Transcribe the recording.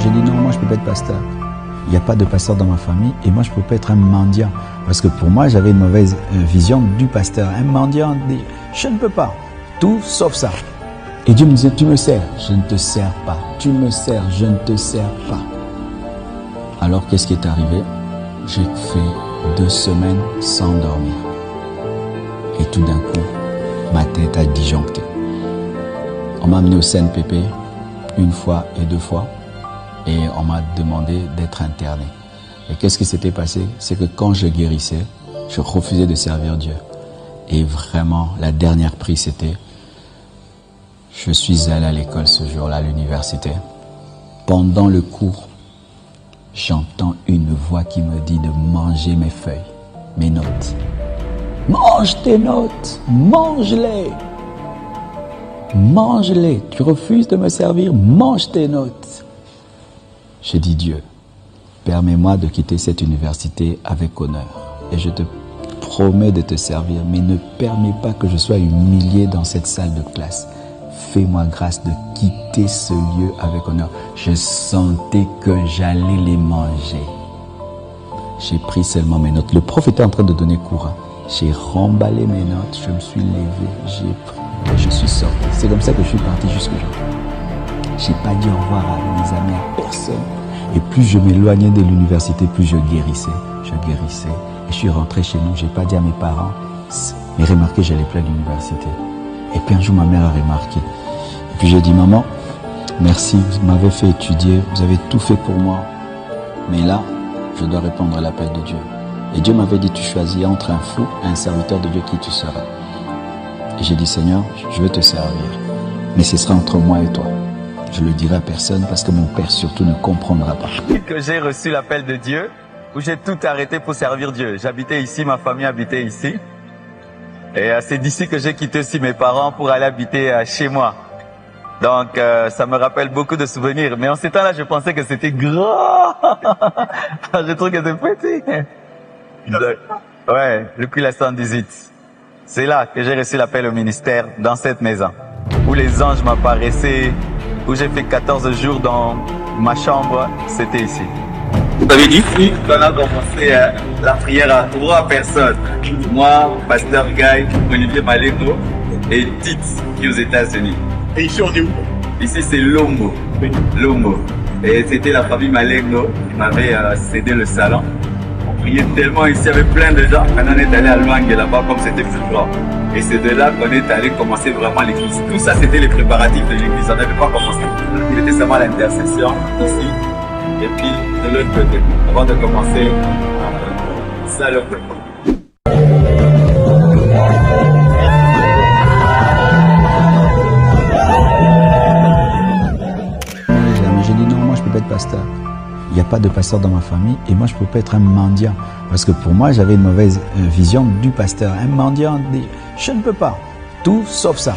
j'ai dit non, moi je peux pas être pasteur. Il n'y a pas de pasteur dans ma famille et moi je peux pas être un mendiant. Parce que pour moi, j'avais une mauvaise vision du pasteur. Un mendiant dit, je ne peux pas. Tout sauf ça. Et Dieu me disait, tu me sers, je ne te sers pas. Tu me sers, je ne te sers pas. Alors qu'est-ce qui est arrivé? J'ai fait 2 semaines sans dormir. Et tout d'un coup, ma tête a disjoncté. On m'a amené au CNPP 1 fois et 2 fois. Et on m'a demandé d'être interné. Et qu'est-ce qui s'était passé? C'est que quand je guérissais, je refusais de servir Dieu. Et vraiment, la dernière prise, c'était... Je suis allé à l'école ce jour-là, à l'université. Pendant le cours, j'entends une voix qui me dit de manger mes feuilles, mes notes. Mange tes notes, mange-les. Mange-les. Tu refuses de me servir, mange tes notes. J'ai dit, Dieu, permets-moi de quitter cette université avec honneur. Et je te promets de te servir, mais ne permets pas que je sois humilié dans cette salle de classe. Fais-moi grâce de quitter ce lieu avec honneur. Je sentais que j'allais les manger. J'ai pris seulement mes notes. Le prof était en train de donner cours. J'ai remballé mes notes, je me suis levé, j'ai pris et je suis sorti. C'est comme ça que je suis parti jusqu'aujourd'hui. J'ai pas dit au revoir à mes amis, à personne. Et plus je m'éloignais de l'université, plus je guérissais. Je guérissais. Et je suis rentré chez nous, j'ai pas dit à mes parents, mais remarquez, j'allais plus à l'université. Et puis un jour, ma mère a remarqué. Et puis j'ai dit, maman, merci, vous m'avez fait étudier, vous avez tout fait pour moi. Mais là, je dois répondre à l'appel de Dieu. Et Dieu m'avait dit, tu choisis entre un fou et un serviteur de Dieu qui tu seras. Et j'ai dit, Seigneur, je veux te servir. Mais ce sera entre moi et toi. Je le dirai à personne parce que mon père surtout ne comprendra pas. Que j'ai reçu l'appel de Dieu, où j'ai tout arrêté pour servir Dieu. J'habitais ici, ma famille habitait ici. Et c'est d'ici que j'ai quitté aussi mes parents pour aller habiter chez moi. Donc ça me rappelle beaucoup de souvenirs. Mais en ces temps-là, je pensais que c'était grand. Je trouve que c'est petit. Ouais, depuis la 118. C'est là que j'ai reçu l'appel au ministère, dans cette maison. Où les anges m'apparaissaient, où j'ai fait 14 jours dans ma chambre, c'était ici. Vous avez dit ici, on a commencé la prière à 3 personnes. Moi, Pasteur Guy, Olivier Malengo et Tite qui est aux États-Unis. Et ici, on est où? Ici, c'est Lomo. Oui. Lomo. Et c'était la famille Malengo qui m'avait cédé le salon. On priait tellement ici, il y avait plein de gens. Maintenant, on est allé à Luangue là-bas comme c'était plus grand. Et c'est de là qu'on est allé commencer vraiment l'église. Tout ça, c'était les préparatifs de l'église. On n'avait pas commencé. C'était seulement l'intercession ici. Et puis, de l'autre côté, avant de commencer, ça le fait. J'ai dit non, moi je peux pas être pasteur. Il n'y a pas de pasteur dans ma famille et moi je peux pas être un mendiant. Parce que pour moi, j'avais une mauvaise vision du pasteur. Un mendiant dit, je ne peux pas. Tout sauf ça.